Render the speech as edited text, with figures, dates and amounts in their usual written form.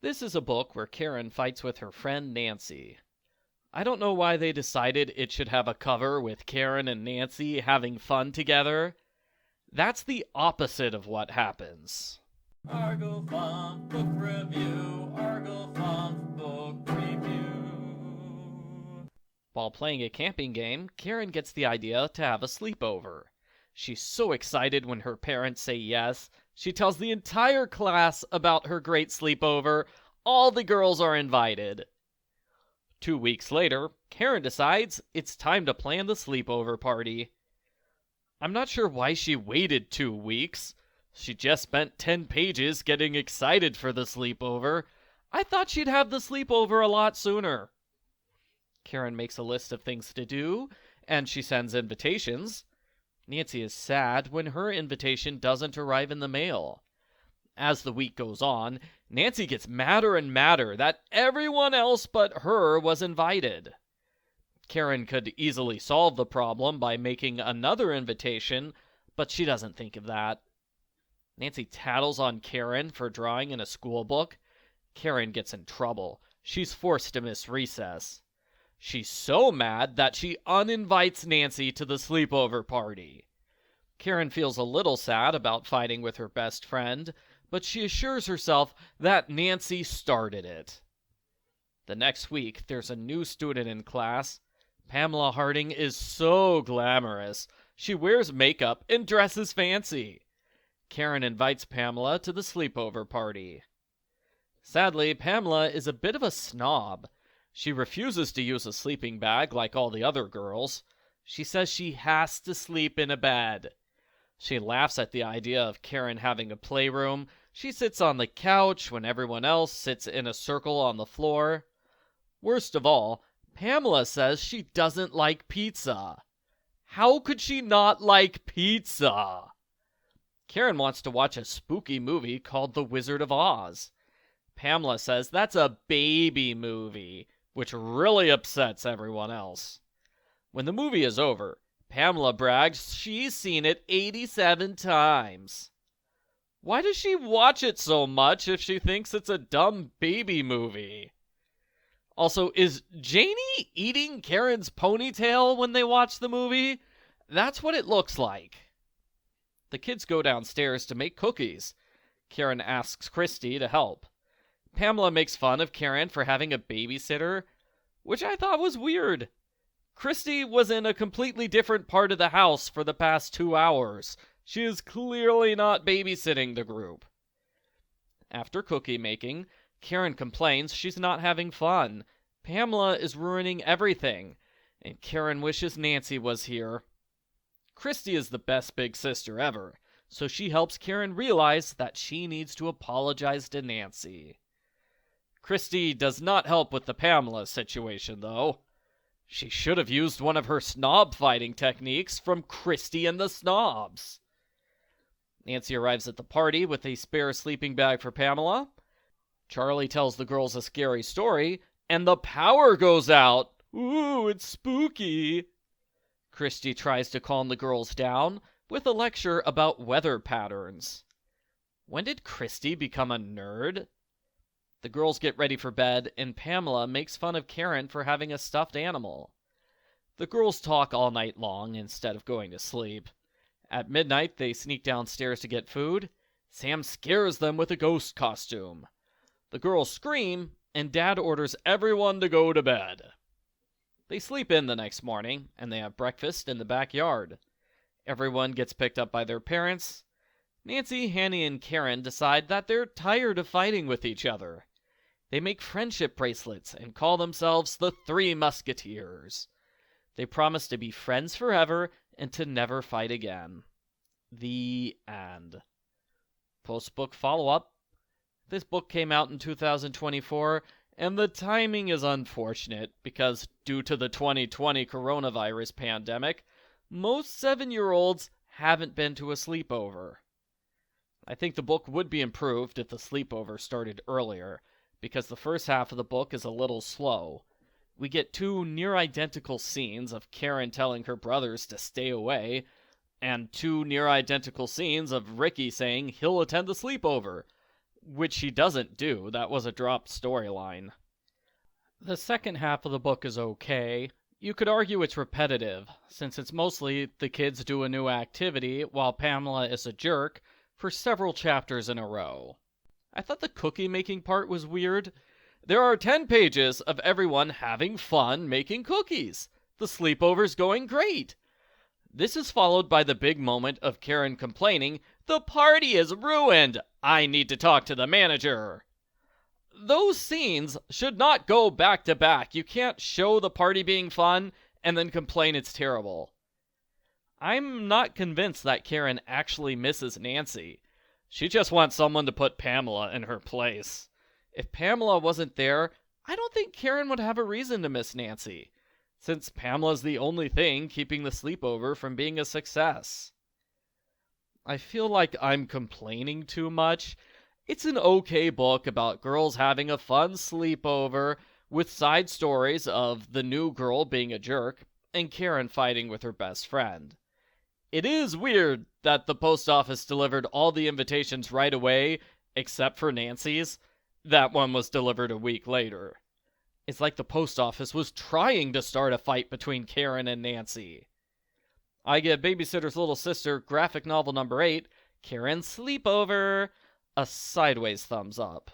This is a book where Karen fights with her friend Nancy. I don't know why they decided it should have a cover with Karen and Nancy having fun together. That's the opposite of what happens. Argo Funk Book Review, Argo Funk Book Review. While playing a camping game, Karen gets the idea to have a sleepover. She's so excited when her parents say yes. She tells the entire class about her great sleepover. All the girls are invited. 2 weeks later, Karen decides it's time to plan the sleepover party. I'm not sure why she waited 2 weeks. She just spent 10 pages getting excited for the sleepover. I thought she'd have the sleepover a lot sooner. Karen makes a list of things to do, and she sends invitations. Nancy is sad when her invitation doesn't arrive in the mail. As the week goes on, Nancy gets madder and madder that everyone else but her was invited. Karen could easily solve the problem by making another invitation, but she doesn't think of that. Nancy tattles on Karen for drawing in a school book. Karen gets in trouble. She's forced to miss recess. She's so mad that she uninvites Nancy to the sleepover party. Karen feels a little sad about fighting with her best friend, but she assures herself that Nancy started it. The next week, there's a new student in class. Pamela Harding is so glamorous. She wears makeup and dresses fancy. Karen invites Pamela to the sleepover party. Sadly, Pamela is a bit of a snob. She refuses to use a sleeping bag like all the other girls. She says she has to sleep in a bed. She laughs at the idea of Karen having a playroom. She sits on the couch when everyone else sits in a circle on the floor. Worst of all, Pamela says she doesn't like pizza. How could she not like pizza? Karen wants to watch a spooky movie called The Wizard of Oz. Pamela says that's a baby movie, which really upsets everyone else. When the movie is over, Pamela brags she's seen it 87 times. Why does she watch it so much if she thinks it's a dumb baby movie? Also, is Janie eating Karen's ponytail when they watch the movie? That's what it looks like. The kids go downstairs to make cookies. Karen asks Christy to help. Pamela makes fun of Karen for having a babysitter, which I thought was weird. Christy was in a completely different part of the house for the past 2 hours. She is clearly not babysitting the group. After cookie making, Karen complains she's not having fun. Pamela is ruining everything, and Karen wishes Nancy was here. Christy is the best big sister ever, so she helps Karen realize that she needs to apologize to Nancy. Christy does not help with the Pamela situation, though. She should have used one of her snob fighting techniques from Christy and the Snobs. Nancy arrives at the party with a spare sleeping bag for Pamela. Charlie tells the girls a scary story, and the power goes out. Ooh, it's spooky. Christy tries to calm the girls down with a lecture about weather patterns. When did Christy become a nerd? The girls get ready for bed, and Pamela makes fun of Karen for having a stuffed animal. The girls talk all night long instead of going to sleep. At midnight, they sneak downstairs to get food. Sam scares them with a ghost costume. The girls scream, and Dad orders everyone to go to bed. They sleep in the next morning, and they have breakfast in the backyard. Everyone gets picked up by their parents. Nancy, Hanny, and Karen decide that they're tired of fighting with each other. They make friendship bracelets and call themselves the Three Musketeers. They promise to be friends forever and to never fight again. The end. Post-book follow-up. This book came out in 2024, and the timing is unfortunate because due to the 2020 coronavirus pandemic, most 7-year-olds haven't been to a sleepover. I think the book would be improved if the sleepover started earlier, because the first half of the book is a little slow. We get 2 near-identical scenes of Karen telling her brothers to stay away, and 2 near-identical scenes of Ricky saying he'll attend the sleepover. which she doesn't do. That was a dropped storyline. The second half of the book is okay. You could argue it's repetitive, since it's mostly the kids do a new activity while Pamela is a jerk for several chapters in a row. I thought the cookie making part was weird. There are 10 pages of everyone having fun making cookies. The sleepover's going great. This is followed by the big moment of Karen complaining, "The party is ruined! I need to talk to the manager." Those scenes should not go back to back. You can't show the party being fun and then complain it's terrible. I'm not convinced that Karen actually misses Nancy. She just wants someone to put Pamela in her place. If Pamela wasn't there, I don't think Karen would have a reason to miss Nancy, since Pamela's the only thing keeping the sleepover from being a success. I feel like I'm complaining too much. It's an okay book about girls having a fun sleepover with side stories of the new girl being a jerk and Karen fighting with her best friend. It is weird that the post office delivered all the invitations right away except for Nancy's. That one was delivered a week later. It's like the post office was trying to start a fight between Karen and Nancy. I give Babysitter's Little Sister graphic novel number 8, Karen's Sleepover, a sideways thumbs up.